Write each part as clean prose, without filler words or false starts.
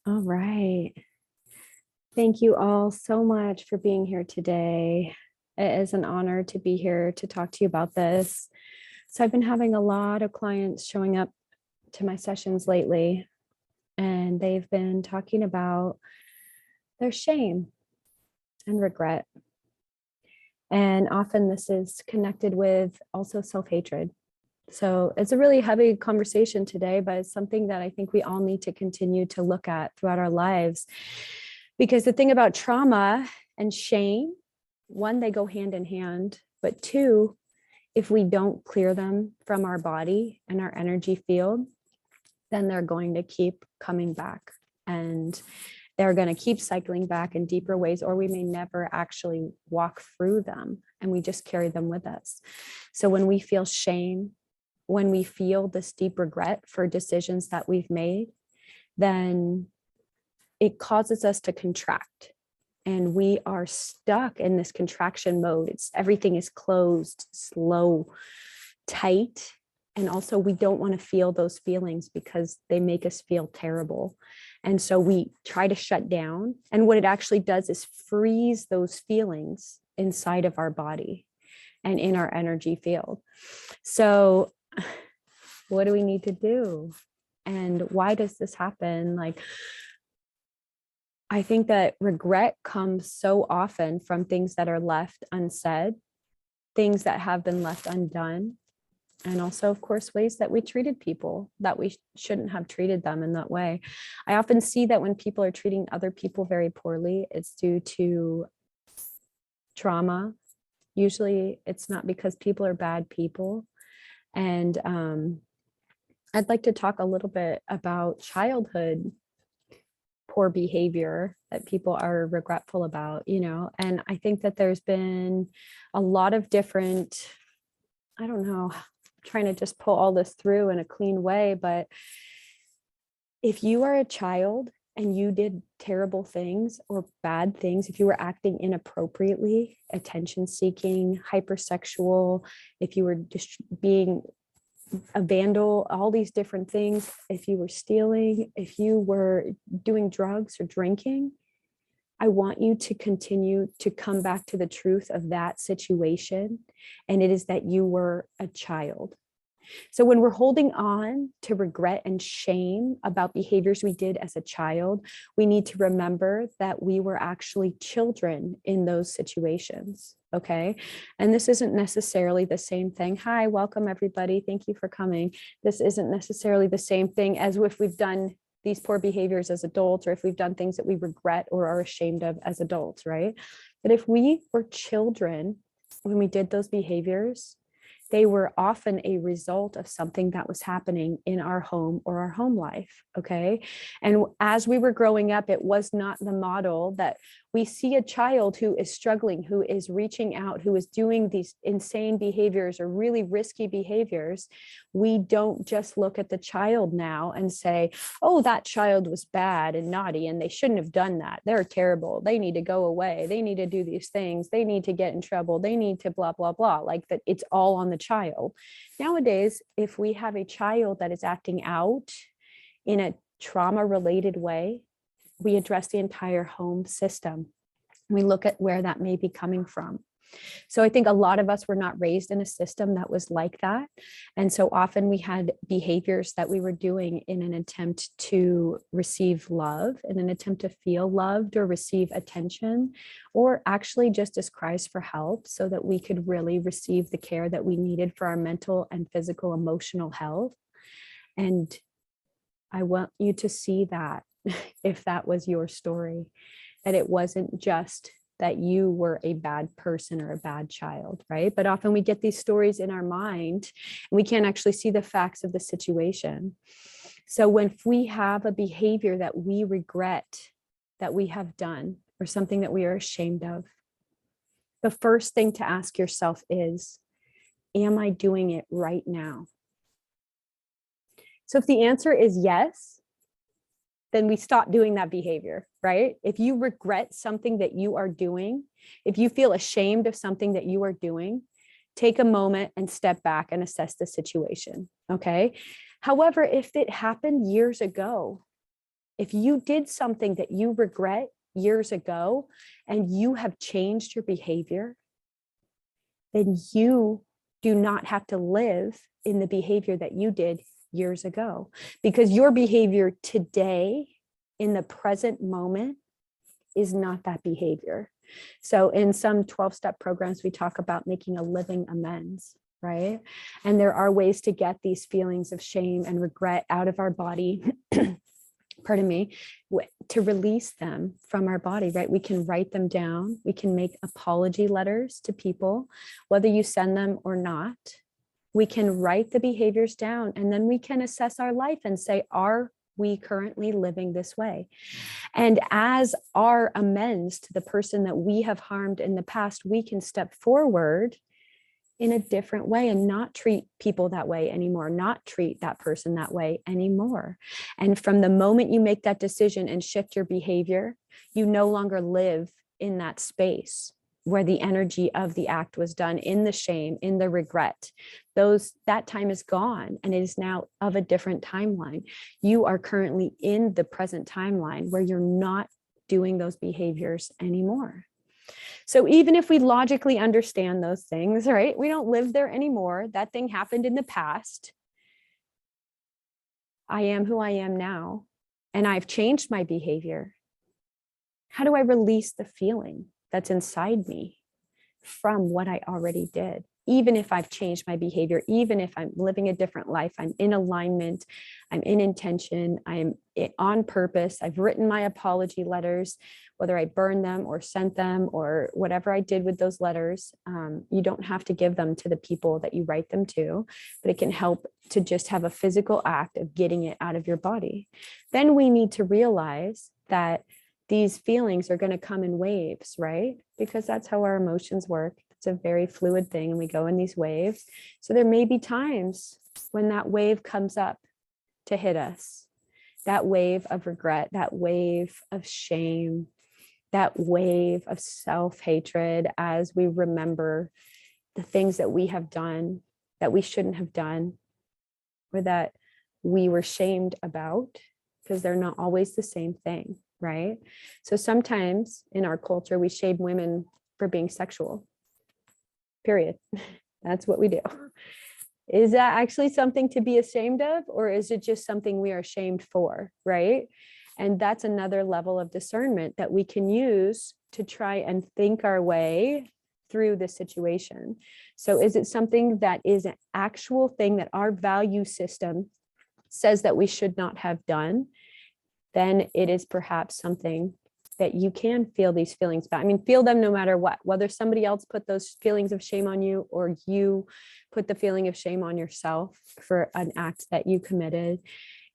All right. Thank you all so much for being here today. It is an honor to be here to talk to you about this. So, I've been having a lot of clients showing up to my sessions lately, and they've been talking about their shame and regret. And often this is connected with also self hatred. So, it's a really heavy conversation today, but it's something that I think we all need to continue to look at throughout our lives. Because the thing about trauma and shame, one, they go hand in hand, but two, if we don't clear them from our body and our energy field, then they're going to keep coming back and they're going to keep cycling back in deeper ways, or we may never actually walk through them and we just carry them with us. So when we feel shame, when we feel this deep regret for decisions that we've made, then it causes us to contract, and we are stuck in this contraction mode. Everything is closed, slow, tight. And also we don't want to feel those feelings because they make us feel terrible. And so we try to shut down. And what it actually does is freeze those feelings inside of our body and in our energy field. So what do we need to do? And why does this happen? I think that regret comes so often from things that are left unsaid, things that have been left undone, and also, of course, ways that we treated people that we shouldn't have treated them in that way. I often see that when people are treating other people very poorly, it's due to trauma. Usually it's not because people are bad people. And I'd like to talk a little bit about childhood poor behavior that people are regretful about, and I think that there's been a lot of different, I don't know, trying to just pull all this through in a clean way, but if you are a child and you did terrible things or bad things, if you were acting inappropriately, attention seeking, hypersexual, if you were just being a vandal, all these different things, if you were stealing, if you were doing drugs or drinking, I want you to continue to come back to the truth of that situation. And it is that you were a child. So when we're holding on to regret and shame about behaviors we did as a child, we need to remember that we were actually children in those situations. Okay. And this isn't necessarily the same thing. Hi, welcome everybody. Thank you for coming. This isn't necessarily the same thing as if we've done these poor behaviors as adults, or if we've done things that we regret or are ashamed of as adults, right? But if we were children when we did those behaviors, they were often a result of something that was happening in our home or our home life. Okay. And as we were growing up, it was not the model that we see a child who is struggling, who is reaching out, who is doing these insane behaviors or really risky behaviors. We don't just look at the child now and say, oh, that child was bad and naughty and they shouldn't have done that. They're terrible. They need to go away. They need to do these things. They need to get in trouble. They need to blah, blah, blah. Like that, it's all on the child. Nowadays, if we have a child that is acting out in a trauma related way, we address the entire home system. We look at where that may be coming from. So I think a lot of us were not raised in a system that was like that. And so often we had behaviors that we were doing in an attempt to receive love, in an attempt to feel loved or receive attention, or actually just as cries for help so that we could really receive the care that we needed for our mental and physical, emotional health. And I want you to see that if that was your story, that it wasn't just that you were a bad person or a bad child, right? But often we get these stories in our mind and we can't actually see the facts of the situation. So when we have a behavior that we regret that we have done or something that we are ashamed of, the first thing to ask yourself is, am I doing it right now? So if the answer is yes, then we stop doing that behavior, right? If you regret something that you are doing, if you feel ashamed of something that you are doing, take a moment and step back and assess the situation, okay? However, if it happened years ago, If you did something that you regret years ago and you have changed your behavior, then you do not have to live in the behavior that you did years ago, because your behavior today in the present moment is not that behavior. So in some 12-step programs, we talk about making a living amends, right? And there are ways to get these feelings of shame and regret out of our body, pardon me, to release them from our body, right? We can write them down. We can make apology letters to people, whether you send them or not. We can write the behaviors down, and then we can assess our life and say, are we currently living this way? And as our amends to the person that we have harmed in the past, we can step forward in a different way and not treat people that way anymore, not treat that person that way anymore. And from the moment you make that decision and shift your behavior, you no longer live in that space where the energy of the act was done, in the shame, in the regret. That time is gone, and it is now of a different timeline. You are currently in the present timeline where you're not doing those behaviors anymore. So even if we logically understand those things, right? We don't live there anymore. That thing happened in the past. I am who I am now, and I've changed my behavior. How do I release the feeling that's inside me from what I already did? Even if I've changed my behavior, even if I'm living a different life, I'm in alignment, I'm in intention, I'm on purpose, I've written my apology letters, whether I burned them or sent them or whatever I did with those letters. You don't have to give them to the people that you write them to, but it can help to just have a physical act of getting it out of your body. Then we need to realize that these feelings are going to come in waves, right? Because that's how our emotions work. It's a very fluid thing, and we go in these waves. So there may be times when that wave comes up to hit us, that wave of regret, that wave of shame, that wave of self-hatred, as we remember the things that we have done that we shouldn't have done, or that we were shamed about, because they're not always the same thing, right? So sometimes in our culture, we shame women for being sexual, period. That's what we do. Is that actually something to be ashamed of, or is it just something we are shamed for, right? And that's another level of discernment that we can use to try and think our way through the situation. So is it something that is an actual thing that our value system says that we should not have done? Then it is perhaps something that you can feel these feelings about. I mean, feel them no matter what, whether somebody else put those feelings of shame on you or you put the feeling of shame on yourself for an act that you committed.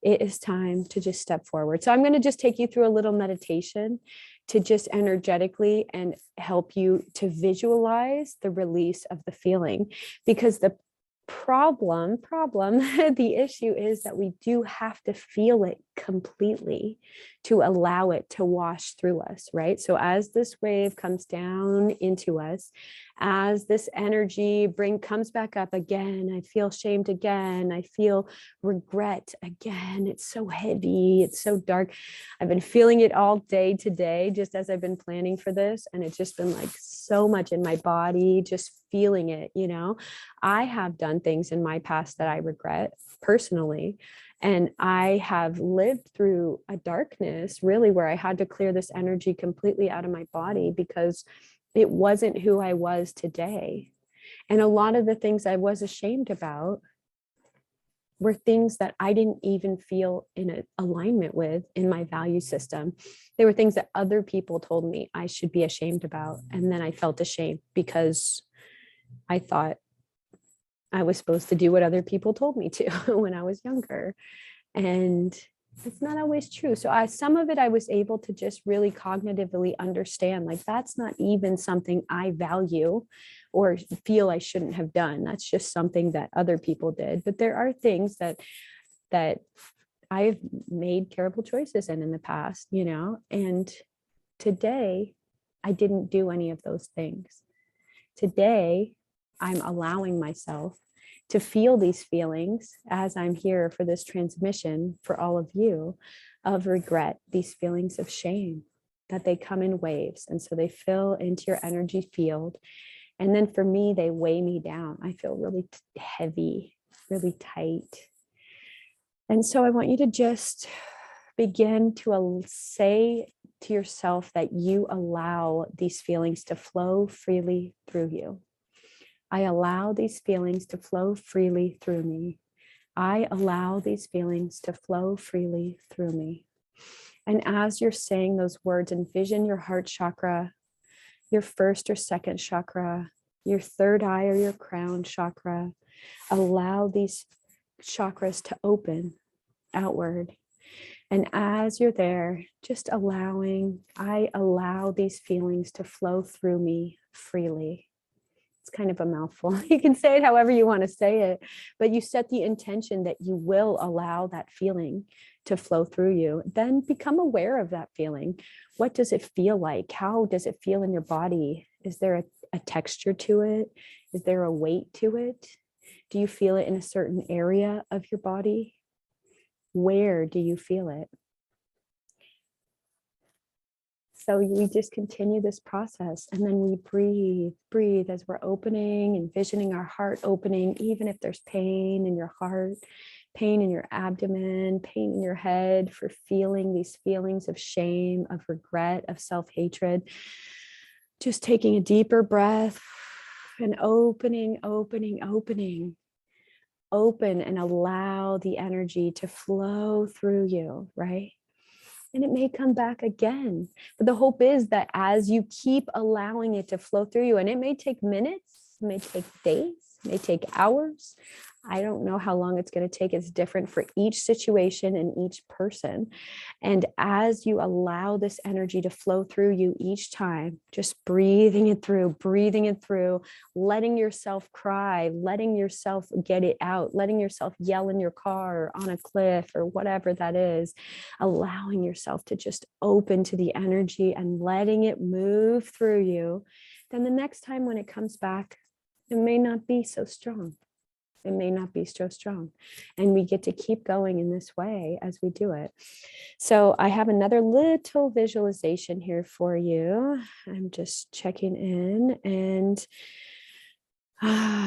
It is time to just step forward. So I'm going to just take you through a little meditation to just energetically and help you to visualize the release of the feeling, because the problem, the issue is that we do have to feel it completely to allow it to wash through us, right? So as this wave comes down into us, as this energy comes back up again, I feel shamed again, I feel regret again, it's so heavy, it's so dark. I've been feeling it all day today, just as I've been planning for this, and it's just been like so much in my body, just feeling it, you know. I have done things in my past that I regret personally, and I have lived through a darkness really where I had to clear this energy completely out of my body because it wasn't who I was today. And a lot of the things I was ashamed about were things that I didn't even feel in alignment with in my value system. They were things that other people told me I should be ashamed about. And then I felt ashamed because I thought I was supposed to do what other people told me to when I was younger. And it's not always true. So some of it I was able to just really cognitively understand, like, that's not even something I value or feel I shouldn't have done. That's just something that other people did. But there are things that I've made terrible choices in the past, you know, and today I didn't do any of those things. Today, I'm allowing myself to feel these feelings as I'm here for this transmission for all of you of regret, these feelings of shame, that they come in waves. And so they fill into your energy field. And then for me, they weigh me down. I feel really heavy, really tight. And so I want you to just begin to say to yourself that you allow these feelings to flow freely through you. I allow these feelings to flow freely through me. I allow these feelings to flow freely through me. And as you're saying those words, envision your heart chakra, your first or second chakra, your third eye or your crown chakra. Allow these chakras to open outward. And as you're there, just I allow these feelings to flow through me freely. It's kind of a mouthful. You can say it however you want to say it, but you set the intention that you will allow that feeling to flow through you. Then become aware of that feeling. What does it feel like? How does it feel in your body? Is there a texture to it? Is there a weight to it? Do you feel it in a certain area of your body? Where do you feel it? So we just continue this process, and then we breathe as we're opening, envisioning our heart opening, even if there's pain in your heart, pain in your abdomen, pain in your head for feeling these feelings of shame, of regret, of self-hatred. Just taking a deeper breath and opening. Open and allow the energy to flow through you, right? And it may come back again. But the hope is that as you keep allowing it to flow through you, and it may take minutes, it may take days, it may take hours. I don't know how long it's going to take. It's different for each situation and each person. And as you allow this energy to flow through you each time, just breathing it through, letting yourself cry, letting yourself get it out, letting yourself yell in your car or on a cliff or whatever that is, allowing yourself to just open to the energy and letting it move through you. Then the next time when it comes back, it may not be so strong. It may not be so strong. And we get to keep going in this way as we do it. So I have another little visualization here for you. I'm just checking in. And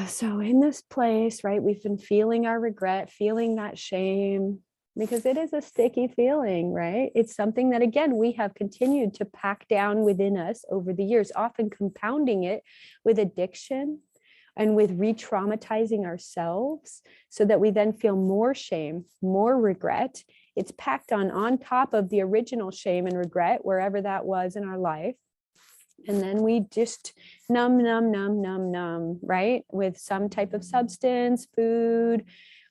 so in this place, right, we've been feeling our regret, feeling that shame, because it is a sticky feeling, right? It's something that, again, we have continued to pack down within us over the years, often compounding it with addiction and with re-traumatizing ourselves so that we then feel more shame, more regret. It's packed on top of the original shame and regret, wherever that was in our life. And then we just numb, right? With some type of substance, food,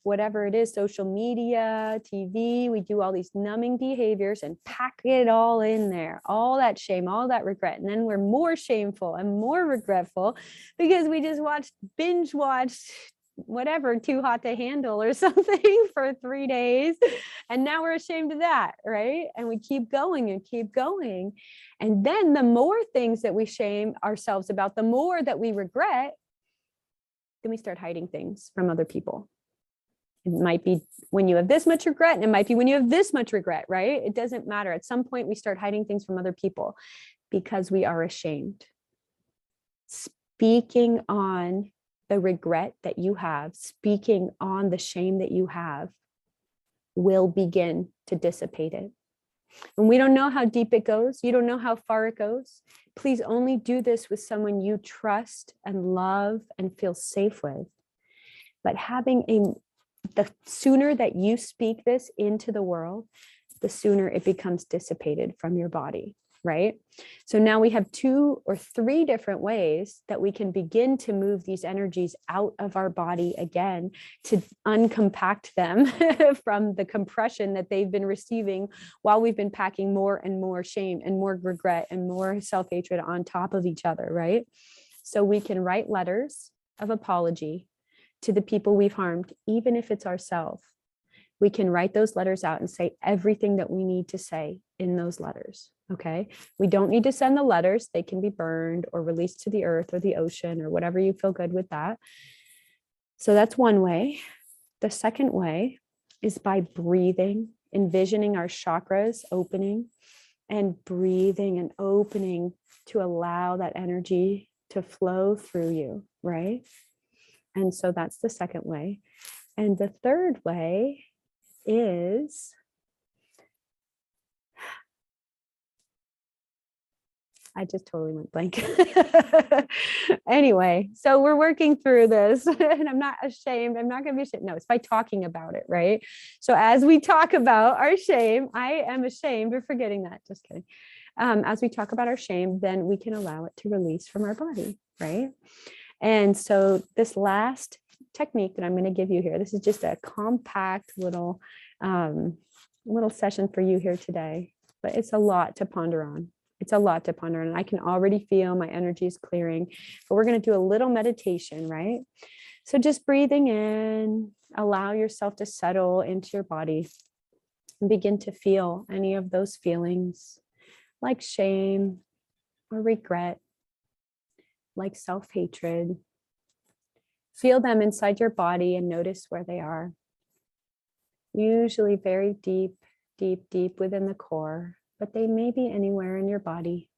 whatever it is, social media, TV, we do all these numbing behaviors and pack it all in there, all that shame, all that regret. And then we're more shameful and more regretful because we just binge watched whatever, Too Hot to Handle or something for 3 days. And now we're ashamed of that, right? And we keep going and keep going. And then the more things that we shame ourselves about, the more that we regret, then we start hiding things from other people. It might be when you have this much regret, and it might be when you have this much regret, right? It doesn't matter. At some point, we start hiding things from other people because we are ashamed. Speaking on the regret that you have, speaking on the shame that you have, will begin to dissipate it. And we don't know how deep it goes. You don't know how far it goes. Please only do this with someone you trust and love and feel safe with. But the sooner that you speak this into the world, the sooner it becomes dissipated from your body, right? So now we have 2 or 3 different ways that we can begin to move these energies out of our body again, to uncompact them from the compression that they've been receiving while we've been packing more and more shame and more regret and more self-hatred on top of each other, right? So we can write letters of apology to the people we've harmed, even if it's ourselves. We can write those letters out and say everything that we need to say in those letters, okay? We don't need to send the letters. They can be burned or released to the earth or the ocean or whatever you feel good with that. So that's one way. The second way is by breathing, envisioning our chakras opening and breathing and opening to allow that energy to flow through you, right? And so that's the second way. And the third way is I just totally went blank. Anyway, so we're working through this and I'm not ashamed. I'm not going to be ashamed. No, it's by talking about it, right? So as we talk about our shame, I am ashamed of forgetting that. Just kidding. As we talk about our shame, then we can allow it to release from our body, right? And so this last technique that I'm going to give you here, this is just a compact little session for you here today, but it's a lot to ponder on. It's a lot to ponder on. And I can already feel my energy is clearing, but we're going to do a little meditation, right? So just breathing in, allow yourself to settle into your body and begin to feel any of those feelings like shame or regret, like self-hatred. Feel them inside your body and notice where they are. Usually very deep, deep, deep within the core, but they may be anywhere in your body.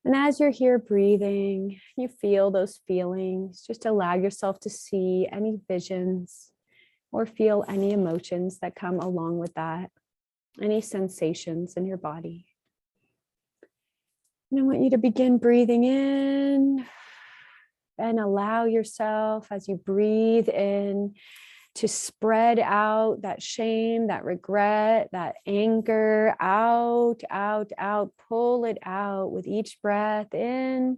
And as you're here breathing, you feel those feelings. Just allow yourself to see any visions or feel any emotions that come along with that, any sensations in your body. And I want you to begin breathing in and allow yourself as you breathe in to spread out that shame, that regret, that anger out, out, out. Pull it out with each breath in.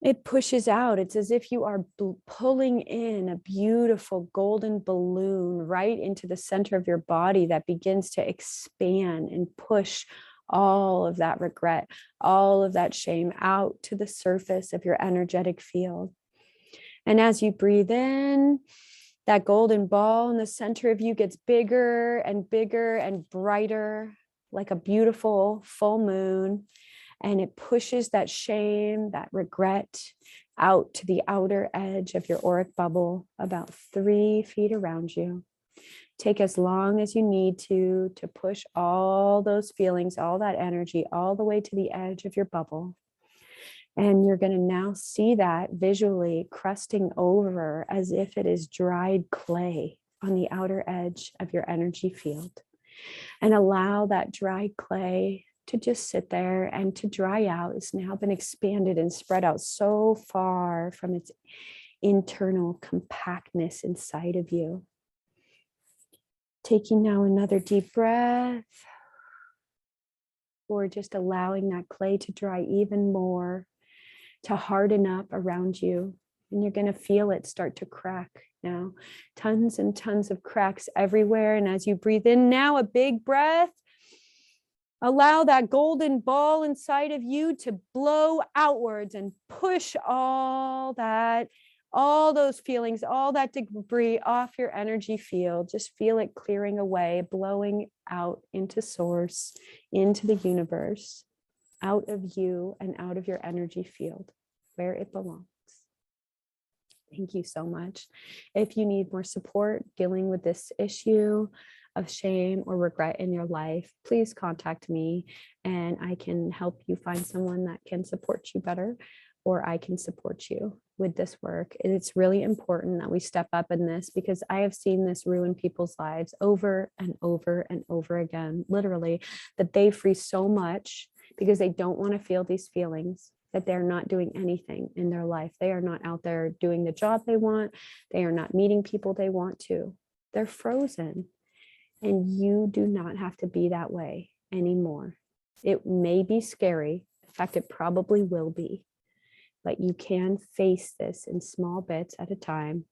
It pushes out. It's as if you are pulling in a beautiful golden balloon right into the center of your body that begins to expand and push all of that regret, all of that shame out to the surface of your energetic field. And as you breathe in, that golden ball in the center of you gets bigger and bigger and brighter, like a beautiful full moon. And it pushes that shame, that regret out to the outer edge of your auric bubble, about 3 feet around you. Take as long as you need to push all those feelings, all that energy, all the way to the edge of your bubble. And you're going to now see that visually crusting over as if it is dried clay on the outer edge of your energy field. And allow that dried clay to just sit there and to dry out. It's now been expanded and spread out so far from its internal compactness inside of you. Taking now another deep breath, or just allowing that clay to dry even more, to harden up around you. And you're going to feel it start to crack now. Tons and tons of cracks everywhere. And as you breathe in now, a big breath, allow that golden ball inside of you to blow outwards and push all those feelings, all that debris off your energy field. Just feel it clearing away, blowing out into source, into the universe, out of you and out of your energy field where it belongs. Thank you so much. If you need more support dealing with this issue of shame or regret in your life, please contact me and I can help you find someone that can support you better, or I can support you with this work. And it's really important that we step up in this, because I have seen this ruin people's lives over and over and over again, literally, that they freeze so much because they don't want to feel these feelings, that they're not doing anything in their life. They are not out there doing the job they want. They are not meeting people they want to. They're frozen. And you do not have to be that way anymore. It may be scary. In fact, it probably will be. But you can face this in small bits at a time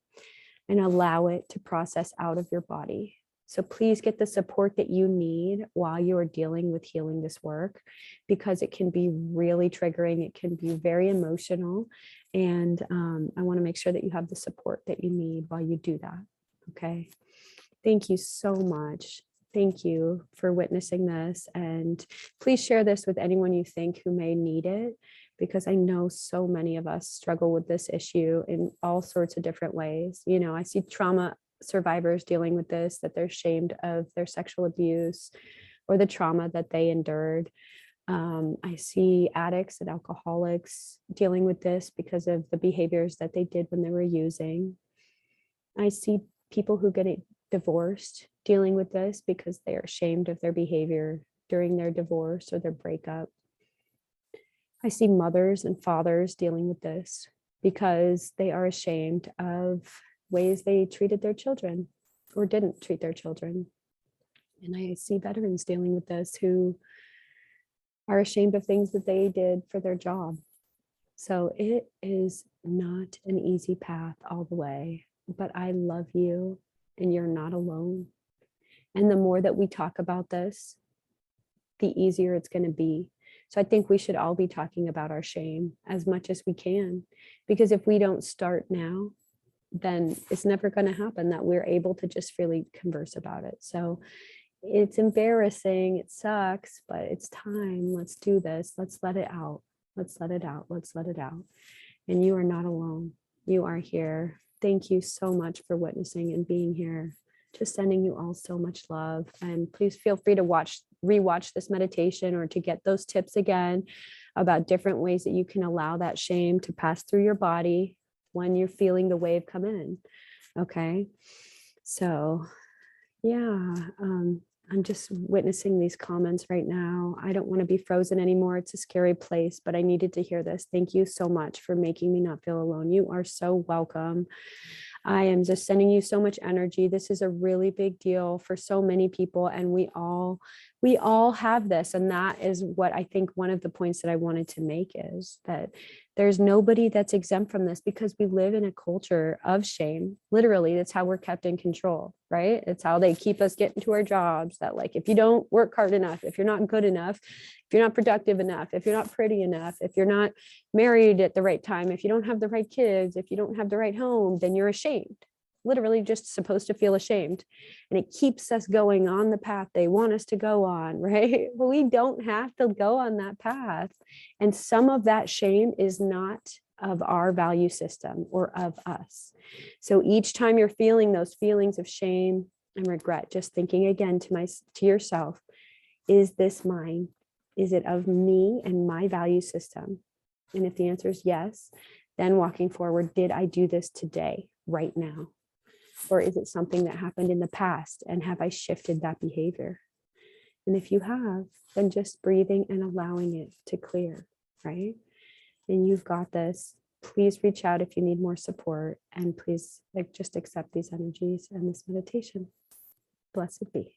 and allow it to process out of your body. So please get the support that you need while you are dealing with healing this work, because it can be really triggering. It can be very emotional. And I want to make sure that you have the support that you need while you do that. Okay. Thank you so much. Thank you for witnessing this. And please share this with anyone you think who may need it. because I know so many of us struggle with this issue in all sorts of different ways. You know, I see trauma survivors dealing with this, that they're ashamed of their sexual abuse or the trauma that they endured. I see addicts and alcoholics dealing with this because of the behaviors that they did when they were using. I see people who get divorced dealing with this because they are ashamed of their behavior during their divorce or their breakup. I see mothers and fathers dealing with this because they are ashamed of ways they treated their children or didn't treat their children. And I see veterans dealing with this who are ashamed of things that they did for their job. So it is not an easy path all the way, but I love you and you're not alone. And the more that we talk about this, the easier it's going to be. So I think we should all be talking about our shame as much as we can, because if we don't start now, then it's never going to happen that we're able to just really converse about it. So it's embarrassing, it sucks, but it's time. Let's do this. Let's let it out. Let's let it out. Let's let it out. And you are not alone. You are here. Thank you so much for witnessing and being here. Just sending you all so much love. And please feel free to rewatch this meditation or to get those tips again about different ways that you can allow that shame to pass through your body when you're feeling the wave come in. Okay. So yeah, I'm just witnessing these comments right now. I don't want to be frozen anymore. It's a scary place, but I needed to hear this. Thank you so much for making me not feel alone. You are so welcome. I am just sending you so much energy. This is a really big deal for so many people, and we all have this. And that is what I think one of the points that I wanted to make is that there's nobody that's exempt from this, because we live in a culture of shame. Literally, that's how we're kept in control, right? It's how they keep us getting to our jobs, that like, if you don't work hard enough, if you're not good enough, if you're not productive enough, if you're not pretty enough, if you're not married at the right time, if you don't have the right kids, if you don't have the right home, then you're ashamed. Literally just supposed to feel ashamed. And it keeps us going on the path they want us to go on, right? But we don't have to go on that path. And some of that shame is not of our value system or of us. So each time you're feeling those feelings of shame and regret, just thinking again to yourself, is this mine? Is it of me and my value system? And if the answer is yes, then walking forward, did I do this today, right now? Or is it something that happened in the past, and have I shifted that behavior? And if you have, then just breathing and allowing it to clear, right? And you've got this. Please reach out if you need more support, and please just accept these energies and this meditation. Blessed be.